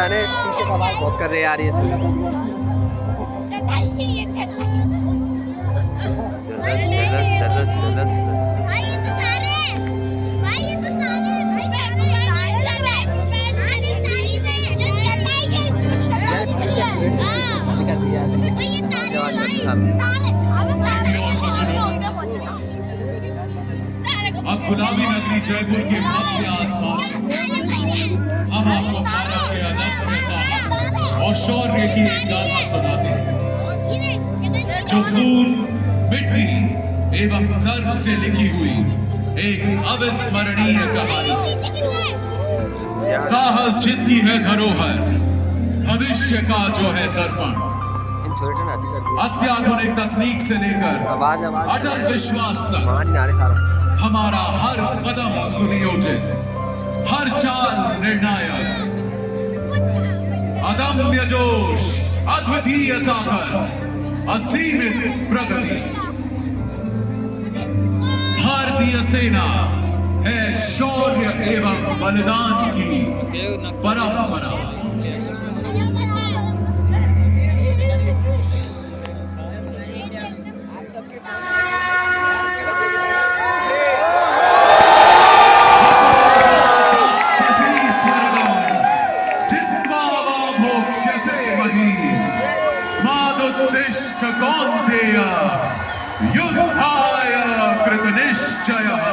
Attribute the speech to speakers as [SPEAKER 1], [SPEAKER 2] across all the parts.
[SPEAKER 1] जाने पीछे का आवाज बहुत कर रहे यार ये
[SPEAKER 2] अब गुलाबी नगरी जयपुर के भव्य आसमान हम आपको भारत के अदम्य साहस और शौर्य की एक गाथा सुनाते हैं जो खून, मिट्टी एवं गर्व से लिखी हुई एक अविस्मरणीय कहानी। साहस जिसकी है धरोहर, भविष्य का जो है दर्पण, अत्याधुनिक तकनीक से लेकर अटल विश्वास तक हमारा हर कदम सुनियोजित, हर चाल निर्णायक, अदम्य जोश, अद्वितीय ताकत, असीमित प्रगति। भारतीय सेना है शौर्य एवं बलिदान की परंपरा। कौन्तेय युद्धाय कृतनिश्चयः।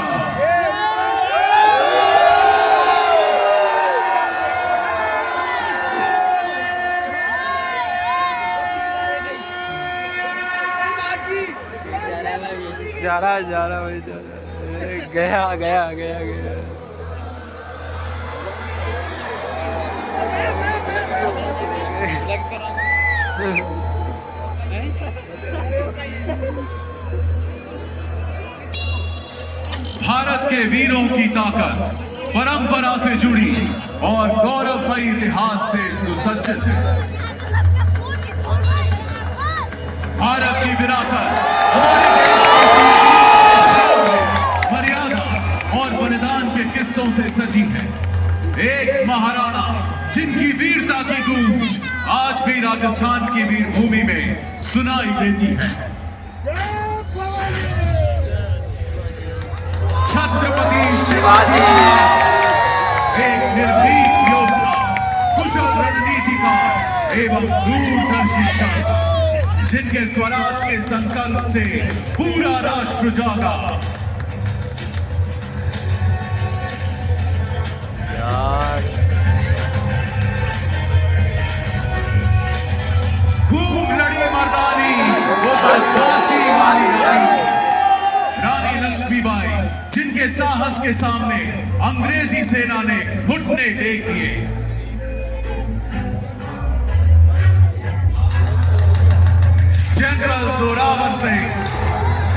[SPEAKER 1] जा रहा भाई गया
[SPEAKER 2] भारत के वीरों की ताकत परंपरा से जुड़ी और गौरवमयी इतिहास से सुसज्जित है। भारत की विरासत हमारे देश के शौर्य, मर्यादा और बलिदान के किस्सों से सजी है। एक महाराणा जिनकी वीरता की गूंज आज भी राजस्थान की वीर भूमि में सुनाई देती है। छत्रपति शिवाजी महाराज एक निर्भीक योद्धा, कुशल रणनीतिकार एवं दूरदर्शी शासक, जिनके स्वराज के संकल्प से पूरा राष्ट्र जागा। खूब लड़ी मर्दानी वो बदमाशी वाली रानी थी, रानी लक्ष्मीबाई, जिनके साहस के सामने अंग्रेजी सेना ने घुटने टेक दिए। जनरल जोरावर सिंह,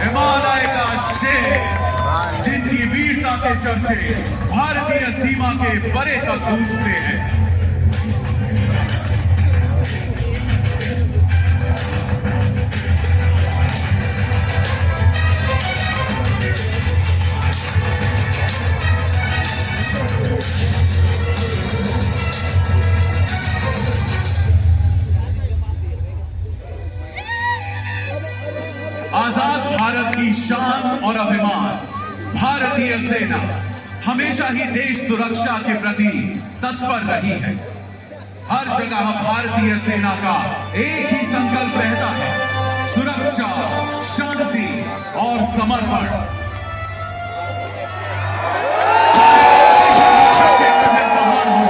[SPEAKER 2] हिमालय का शेर, जिनकी वीरता के चर्चे भारतीय सीमा के परे तक गूंजते हैं। आजाद भारत की शान और अभिमान भारतीय सेना हमेशा ही देश सुरक्षा के प्रति तत्पर रही है। हर जगह भारतीय सेना का एक ही संकल्प रहता है, सुरक्षा, शांति और समर्पण। चाहे ऑपरेशन रक्षक के कठिन पहाड़ हो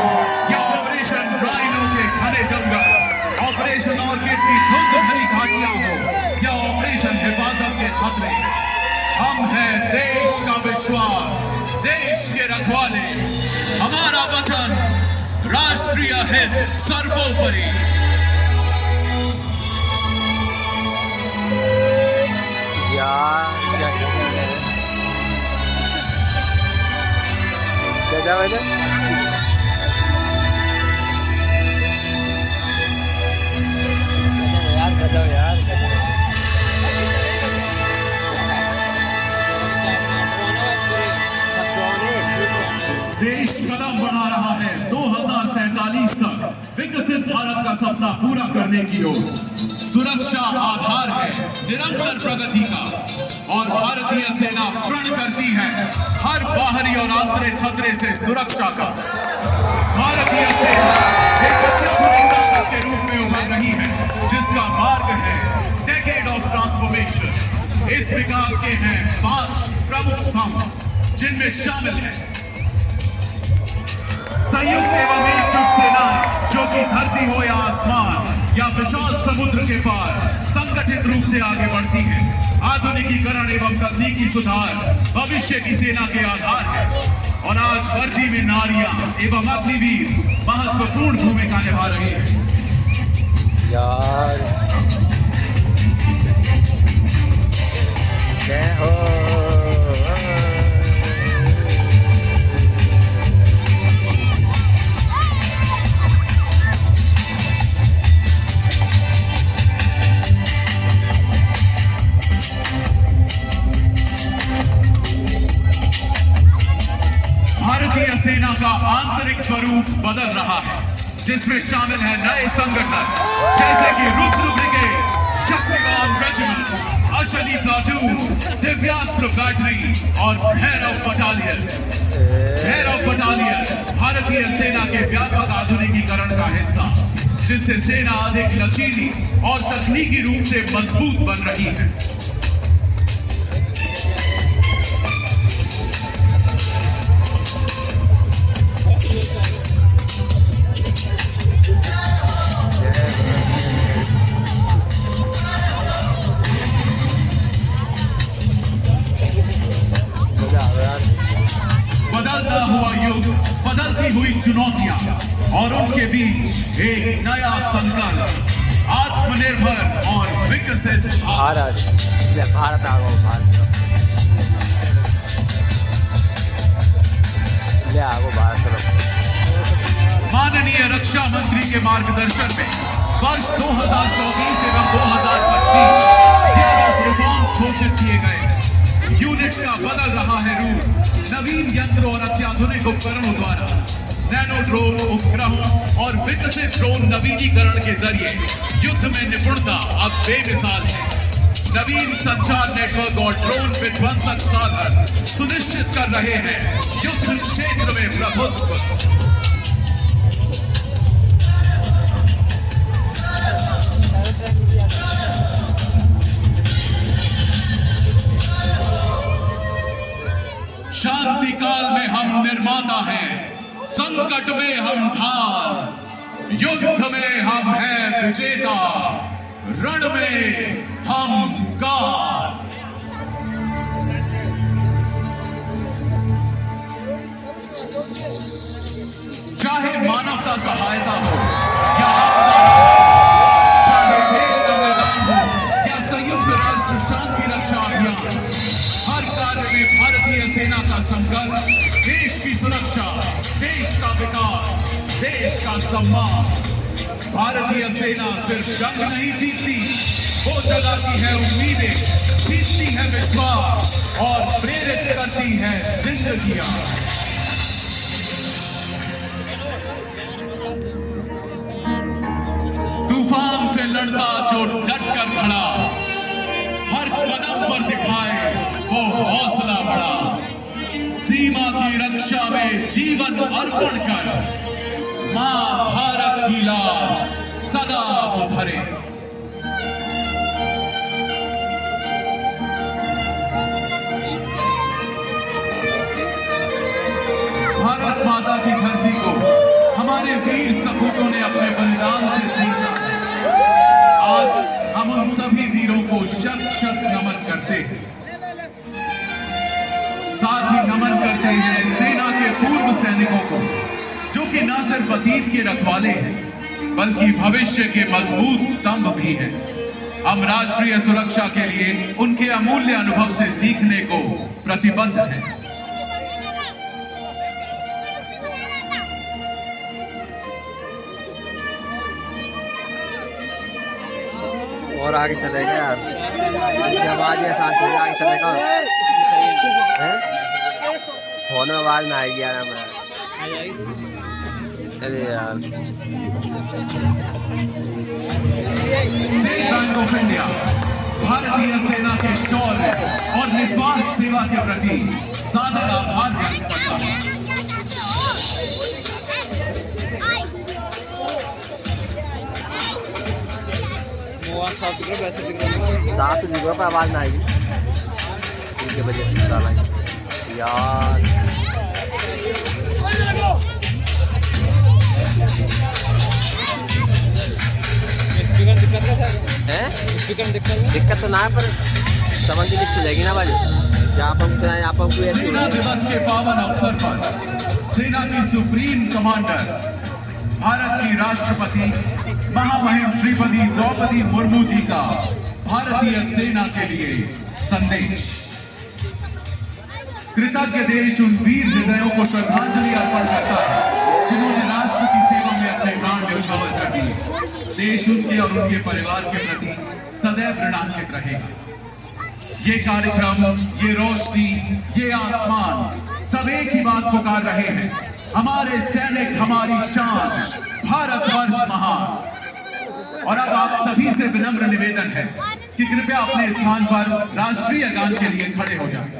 [SPEAKER 2] या ऑपरेशन राइनो के घने जंगल, ऑपरेशन ऑर्किड की धुंध भरी घाटियां हो या ऑपरेशन हिफाजत के खतरे, हम हैं देश का विश्वास, देश के रखवाले। हमारा वचन राष्ट्रीय हित सर्वोपरि। देश कदम बढ़ा रहा है 2047 तक का सपना पूरा करने की ओर। सुरक्षा आधार है निरंतर प्रगति का और भारतीय सेना प्रण करती है हर बाहरी और आंतरिक खतरे से सुरक्षा का। भारतीय सेना एक अत्याधुनिक ताकत के रूप में उभर रही है जिसका मार्ग है डेकेड ऑफ ट्रांसफॉर्मेशन। इस विकास के हैं 5 प्रमुख स्तंभ जिनमें शामिल है संयुक्त एवं एकजुट सेनाएं जो कि धरती हो या आसमान या विशाल समुद्र के पार संगठित रूप से आगे बढ़ती है। आधुनिकीकरण एवं तकनीकी सुधार भविष्य की सेना के आधार है और आज वर्दी में नारियां एवं अग्निवीर महत्वपूर्ण भूमिका निभा रहे हैं।
[SPEAKER 1] यार जय हो।
[SPEAKER 2] भारतीय सेना का आंतरिक स्वरूप बदल रहा है जिसमें शामिल है नए संगठन जैसे कि Rudra brigade, Shaktivaan regiment, Ashwani platoon, Divyastra battery और भैरव बटालियन। भैरव बटालियन भारतीय सेना के व्यापक आधुनिकीकरण का हिस्सा जिससे सेना अधिक लचीली और तकनीकी रूप से मजबूत बन रही है। बदलता हुआ युग, बदलती हुई चुनौतियां और उनके बीच एक नया संकल्प आत्मनिर्भर और विकसित
[SPEAKER 1] भारत। भारत आ गो भारत
[SPEAKER 2] माननीय रक्षा मंत्री के मार्गदर्शन में वर्ष 2024 एवं 2025 रिफॉर्म्स घोषित किए गए। यूनिट्स का बदल रहा है रूप। नवीन यंत्र और अत्याधुनिक उपकरणों द्वारा नैनो ड्रोन उपग्रहों और विकसित ड्रोन नवीनीकरण के जरिए युद्ध में निपुणता अब बेमिसाल है। नवीन संचार नेटवर्क और ड्रोन विध्वंसक साधन सुनिश्चित कर रहे हैं युद्ध क्षेत्र में प्रभुत्व। शांति काल में हम निर्माता हैं, संकट में हम ढाल, युद्ध में हम हैं विजेता, रण में हम काल। चाहे मानवता सहायता हो या आपदा राहत, चाहे खेत का मैदान हो या संयुक्त राष्ट्र शांति रक्षा अभियान, हर कार्य में भारतीय सेना का संकल्प देश की सुरक्षा, देश का विकास, देश का सम्मान। भारतीय सेना सिर्फ जंग नहीं जीतती, वो जगाती है उम्मीदें, जीतती है विश्वास और प्रेरित करती है जिंदगियां। तूफान से लड़ता जो डट कर खड़ा, हर कदम पर दिखाए वो हौसला बढ़ा। सीमा की रक्षा में जीवन अर्पण कर मां भारत की लाज सदा वो धरे। भारत माता की धरती को हमारे वीर सपूतों ने अपने बलिदान से सींचा। आज हम उन सभी वीरों को शत शत नमन करते हैं। साथ ही नमन करते हैं सेना के पूर्व सैनिकों को जो कि न सिर्फ अतीत के रखवाले हैं बल्कि भविष्य के मजबूत स्तंभ भी हैं। हम राष्ट्रीय सुरक्षा के लिए उनके अमूल्य अनुभव से सीखने को प्रतिबद्ध हैं।
[SPEAKER 1] और आगे चलेगा यार, आवाज साथ हो आगे चलेगा। फोन में आवाज ना आएगी यार, अरे यार
[SPEAKER 2] स्टेट बैंक ऑफ इंडिया भारतीय सेना के शौर्य और निस्वार्थ सेवा के प्रति सादर आभार व्यक्त करता है।
[SPEAKER 1] साफ तो दिख रहा पर आवाज ना आएगी इनके वजह से साला यार। दिक्कत तो ना है पर समझ की लिख जाएगी ना बाजू जहाँ पर सुना यहाँ पर
[SPEAKER 2] सेना दिवस के पावन अवसर पर सेना की सुप्रीम कमांडर भारत की राष्ट्रपति महामहिम श्रीमती द्रौपदी मुर्मू जी का भारतीय सेना के लिए संदेश। कृतज्ञ देश उन वीर हृदयों को श्रद्धांजलि अर्पण करता है जिन्होंने राष्ट्र की सेवा में अपने प्राण न्यौछावर कर दिए। देश उनके और उनके परिवार के प्रति सदैव ऋणान्वित रहेगा। ये कार्यक्रम, ये रोशनी, ये आसमान सब एक ही बात पुकार रहे हैं, हमारे सैनिक हमारी शान, भारतवर्ष महान। और अब आप सभी से विनम्र निवेदन है कि कृपया अपने स्थान पर राष्ट्रीय गान के लिए खड़े हो जाएं।